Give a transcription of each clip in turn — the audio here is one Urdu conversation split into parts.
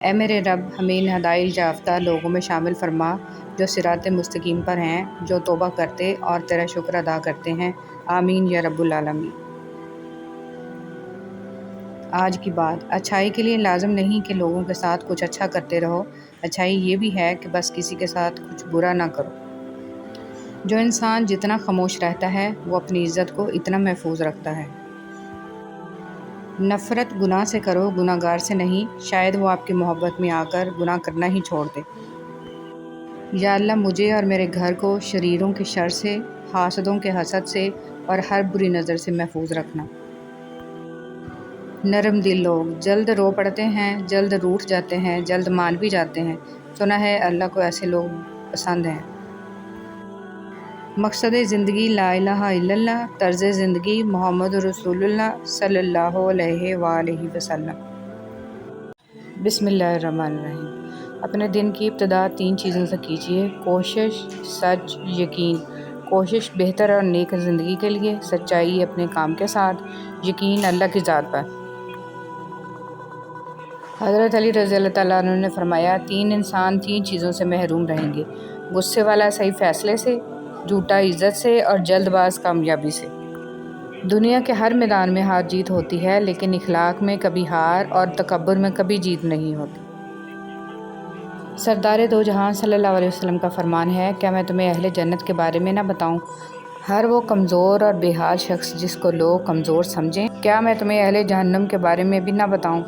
اے میرے رب، ہمیں ان ہدایت یافتہ لوگوں میں شامل فرما جو صراط مستقیم پر ہیں، جو توبہ کرتے اور تیرا شکر ادا کرتے ہیں۔ آمین یا رب العالمین۔ آج کی بات، اچھائی کے لیے لازم نہیں کہ لوگوں کے ساتھ کچھ اچھا کرتے رہو، اچھائی یہ بھی ہے کہ بس کسی کے ساتھ کچھ برا نہ کرو۔ جو انسان جتنا خاموش رہتا ہے وہ اپنی عزت کو اتنا محفوظ رکھتا ہے۔ نفرت گناہ سے کرو، گناہ گار سے نہیں، شاید وہ آپ کی محبت میں آ کر گناہ کرنا ہی چھوڑ دے۔ یا اللہ، مجھے اور میرے گھر کو شریروں کے شر سے، حاسدوں کے حسد سے اور ہر بری نظر سے محفوظ رکھنا۔ نرم دل لوگ جلد رو پڑتے ہیں، جلد روٹھ جاتے ہیں، جلد مان بھی جاتے ہیں۔ سنا ہے اللہ کو ایسے لوگ پسند ہیں۔ مقصد زندگی لا الہ الا اللہ، طرز زندگی محمد رسول اللہ صلی اللہ علیہ وآلہ وسلم۔ بسم اللہ الرحمن الرحیم۔ اپنے دن کی ابتدا 3 چیزوں سے کیجیے: کوشش، سچ، یقین۔ کوشش بہتر اور نیک زندگی کے لیے، سچائی اپنے کام کے ساتھ، یقین اللہ کی ذات پر۔ حضرت علی رضی اللہ تعالیٰ عنہ نے فرمایا، 3 انسان 3 چیزوں سے محروم رہیں گے: غصے والا صحیح فیصلے سے، جھوٹا عزت سے اور جلد باز کامیابی سے۔ دنیا کے ہر میدان میں ہار جیت ہوتی ہے، لیکن اخلاق میں کبھی ہار اور تکبر میں کبھی جیت نہیں ہوتی۔ سردار دو جہاں صلی اللہ علیہ وسلم کا فرمان ہے، کیا میں تمہیں اہل جنت کے بارے میں نہ بتاؤں؟ ہر وہ کمزور اور بے حال شخص جس کو لوگ کمزور سمجھیں، کیا میں تمہیں اہل جہنم کے بارے میں بھی نہ بتاؤں؟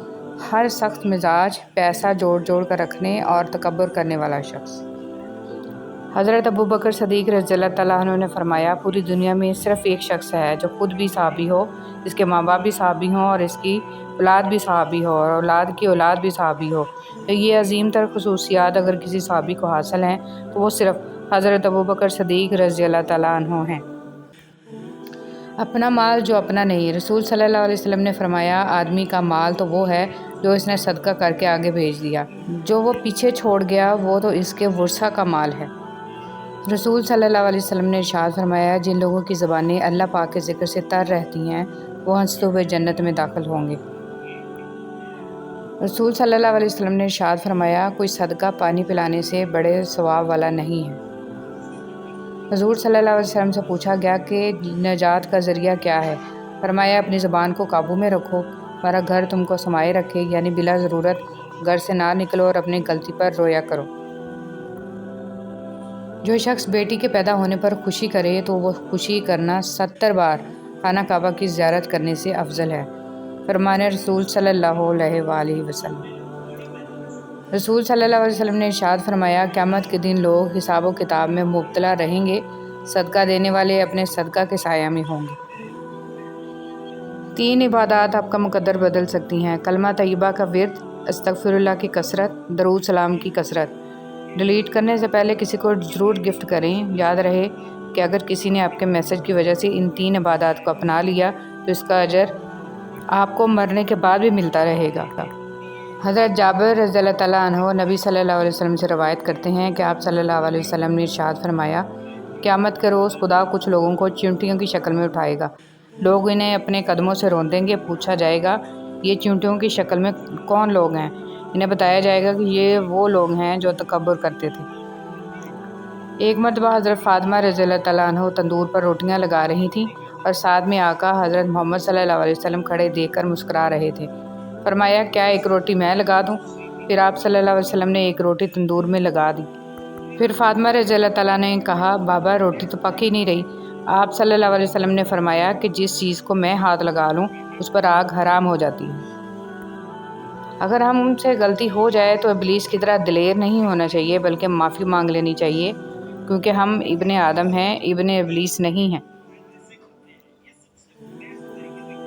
ہر سخت مزاج، پیسہ جوڑ جوڑ کر رکھنے اور تکبر کرنے والا شخص۔ حضرت ابوبکر صدیق رضی اللہ تعالیٰ عنہ نے فرمایا، پوری دنیا میں صرف ایک شخص ہے جو خود بھی صحابی ہو، اس کے ماں باپ بھی صحابی ہوں اور اس کی اولاد بھی صحابی ہو اور اولاد کی اولاد بھی صحابی ہو۔ تو یہ عظیم تر خصوصیات اگر کسی صحابی کو حاصل ہیں تو وہ صرف حضرت ابوبکر صدیق رضی اللہ تعالیٰ عنہ ہیں۔ اپنا مال جو اپنا نہیں۔ رسول صلی اللہ علیہ وسلم نے فرمایا، آدمی کا مال تو وہ ہے جو اس نے صدقہ کر کے آگے بھیج دیا، جو وہ پیچھے چھوڑ گیا وہ تو اس کے ورثہ کا مال ہے۔ رسول صلی اللہ علیہ وسلم نے ارشاد فرمایا، جن لوگوں کی زبانیں اللہ پاک کے ذکر سے تر رہتی ہیں وہ ہنستے ہوئے جنت میں داخل ہوں گے۔ رسول صلی اللہ علیہ وسلم نے ارشاد فرمایا، کوئی صدقہ پانی پلانے سے بڑے ثواب والا نہیں ہے۔ حضور صلی اللہ علیہ وسلم سے پوچھا گیا کہ نجات کا ذریعہ کیا ہے؟ فرمایا، اپنی زبان کو قابو میں رکھو، ہمارا گھر تم کو سمائے رکھے، یعنی بلا ضرورت گھر سے نہ نکلو اور اپنی غلطی پر رویا کرو۔ جو شخص بیٹی کے پیدا ہونے پر خوشی کرے تو وہ خوشی کرنا 70 بار خانہ کعبہ کی زیارت کرنے سے افضل ہے۔ فرمان رسول صلی اللہ علیہ وآلہ وسلم۔ رسول صلی اللہ علیہ وسلم نے ارشاد فرمایا، قیامت کے دن لوگ حساب و کتاب میں مبتلا رہیں گے، صدقہ دینے والے اپنے صدقہ کے سایہ میں ہوں گے۔ 3 عبادات آپ کا مقدر بدل سکتی ہیں: کلمہ طیبہ کا ورد، استغفر اللہ کی کثرت، درود سلام کی کثرت۔ ڈیلیٹ کرنے سے پہلے کسی کو ضرور گفٹ کریں۔ یاد رہے کہ اگر کسی نے آپ کے میسج کی وجہ سے ان 3 عبادات کو اپنا لیا تو اس کا اجر آپ کو مرنے کے بعد بھی ملتا رہے گا۔ حضرت جابر رضی اللہ تعالیٰ عنہ نبی صلی اللہ علیہ وسلم سے روایت کرتے ہیں کہ آپ صلی اللہ علیہ وسلم نے ارشاد فرمایا، قیامت کے روز خدا کچھ لوگوں کو چیونٹیوں کی شکل میں اٹھائے گا، لوگ انہیں اپنے قدموں سے روندیں گے، پوچھا جائے گا یہ چیونٹیوں کی شکل میں کون لوگ ہیں؟ انہیں بتایا جائے گا کہ یہ وہ لوگ ہیں جو تکبر کرتے تھے۔ ایک مرتبہ حضرت فاطمہ رضی اللہ تعالیٰ عنہ تندور پر روٹیاں لگا رہی تھیں اور ساتھ میں آقا حضرت محمد صلی اللہ علیہ وسلم کھڑے دیکھ کر مسکرا رہے تھے۔ فرمایا، کیا ایک روٹی میں لگا دوں؟ پھر آپ صلی اللہ علیہ وسلم نے ایک روٹی تندور میں لگا دی۔ پھر فاطمہ رضی اللہ تعالیٰ نے کہا، بابا روٹی تو پک ہی نہیں رہی۔ آپ صلی اللہ علیہ وسلم نے فرمایا کہ جس چیز کو میں ہاتھ لگا لوں اس پر آگ حرام ہو جاتی ہے۔ اگر ہم سے غلطی ہو جائے تو ابلیس کی طرح دلیر نہیں ہونا چاہیے، بلکہ معافی مانگ لینی چاہیے، کیونکہ ہم ابن آدم ہیں، ابن ابلیس نہیں ہیں۔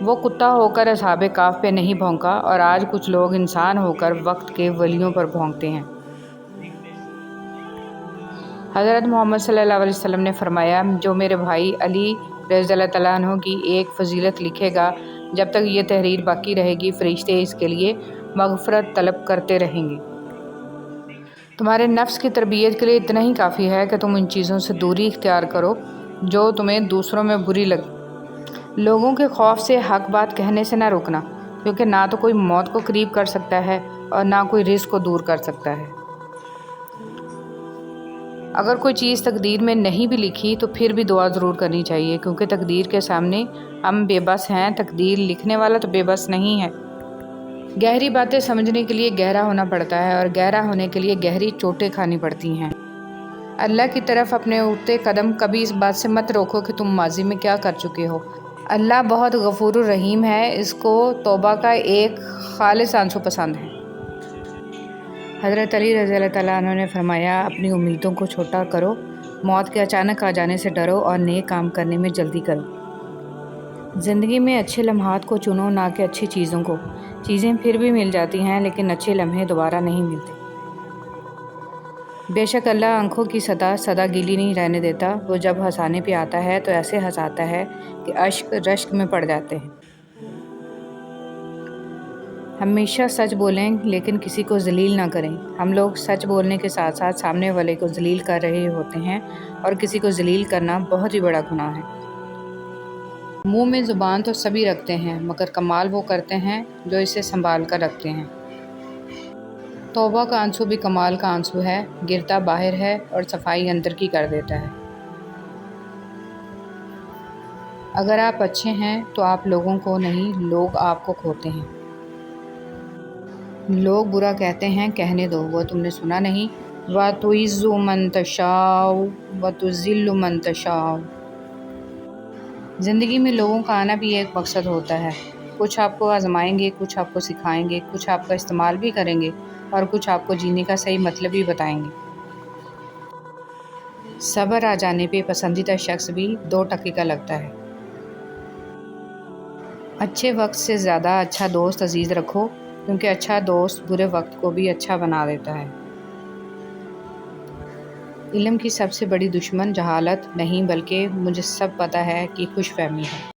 وہ کتا ہو کر اصحاب کہف پہ نہیں بھونکا اور آج کچھ لوگ انسان ہو کر وقت کے ولیوں پر بھونکتے ہیں۔ حضرت محمد صلی اللہ علیہ وسلم نے فرمایا، جو میرے بھائی علی رضی اللہ تعالیٰ عنہ کی ایک فضیلت لکھے گا، جب تک یہ تحریر باقی رہے گی فرشتے اس کے لیے مغفرت طلب کرتے رہیں گے۔ تمہارے نفس کی تربیت کے لیے اتنا ہی کافی ہے کہ تم ان چیزوں سے دوری اختیار کرو جو تمہیں دوسروں میں بری لگیں۔ لوگوں کے خوف سے حق بات کہنے سے نہ رکنا۔ کیونکہ نہ تو کوئی موت کو قریب کر سکتا ہے اور نہ کوئی رزق کو دور کر سکتا ہے۔ اگر کوئی چیز تقدیر میں نہیں بھی لکھی تو پھر بھی دعا ضرور کرنی چاہیے، کیونکہ تقدیر کے سامنے ہم بے بس ہیں، تقدیر لکھنے والا تو بے بس نہیں ہے۔ گہری باتیں سمجھنے کے لیے گہرا ہونا پڑتا ہے، اور گہرا ہونے کے لیے گہری چوٹیں کھانی پڑتی ہیں۔ اللہ کی طرف اپنے اٹھتے قدم کبھی اس بات سے مت روکو کہ تم ماضی میں کیا کر چکے ہو۔ اللہ بہت غفور الرحیم ہے، اس کو توبہ کا ایک خالص آنسو پسند ہے۔ حضرت علی رضی اللہ تعالیٰ عنہ نے فرمایا، اپنی امیدوں کو چھوٹا کرو، موت کے اچانک آ جانے سے ڈرو اور نیک کام کرنے میں جلدی کرو۔ زندگی میں اچھے لمحات کو چنو، نہ کہ اچھی چیزوں کو۔ چیزیں پھر بھی مل جاتی ہیں، لیکن اچھے لمحے دوبارہ نہیں ملتے۔ بے شک اللہ آنکھوں کی سدا گیلی نہیں رہنے دیتا، وہ جب ہنسانے پہ آتا ہے تو ایسے ہنساتا ہے کہ اشک رشک میں پڑ جاتے ہیں۔ ہمیشہ سچ بولیں لیکن کسی کو ذلیل نہ کریں۔ ہم لوگ سچ بولنے کے ساتھ ساتھ سامنے والے کو ذلیل کر رہے ہوتے ہیں، اور کسی کو ذلیل کرنا بہت ہی بڑا گناہ ہے۔ منہ میں زبان تو سبھی رکھتے ہیں، مگر کمال وہ کرتے ہیں جو اسے سنبھال کر رکھتے ہیں۔ توبہ کا آنسو بھی کمال کا آنسو ہے، گرتا باہر ہے اور صفائی اندر کی کر دیتا ہے۔ اگر آپ اچھے ہیں تو آپ لوگوں کو نہیں، لوگ آپ کو کھوتے ہیں۔ لوگ برا کہتے ہیں، کہنے دو، وہ تم نے سنا نہیں؟ وَتُعِزُّ مَن تَشَاءُ وَتُذِلُّ مَن تَشَاءُ۔ زندگی میں لوگوں کا آنا بھی ایک مقصد ہوتا ہے۔ کچھ آپ کو آزمائیں گے، کچھ آپ کو سکھائیں گے، کچھ آپ کا استعمال بھی کریں گے، اور کچھ آپ کو جینے کا صحیح مطلب بھی بتائیں گے۔ صبر آ جانے پہ پسندیدہ شخص بھی 2 ٹکے کا لگتا ہے۔ اچھے وقت سے زیادہ اچھا دوست عزیز رکھو، کیونکہ اچھا دوست برے وقت کو بھی اچھا بنا دیتا ہے۔ علم کی سب سے بڑی دشمن جہالت نہیں، بلکہ مجھے سب پتہ ہے کہ خوش فہمی ہے۔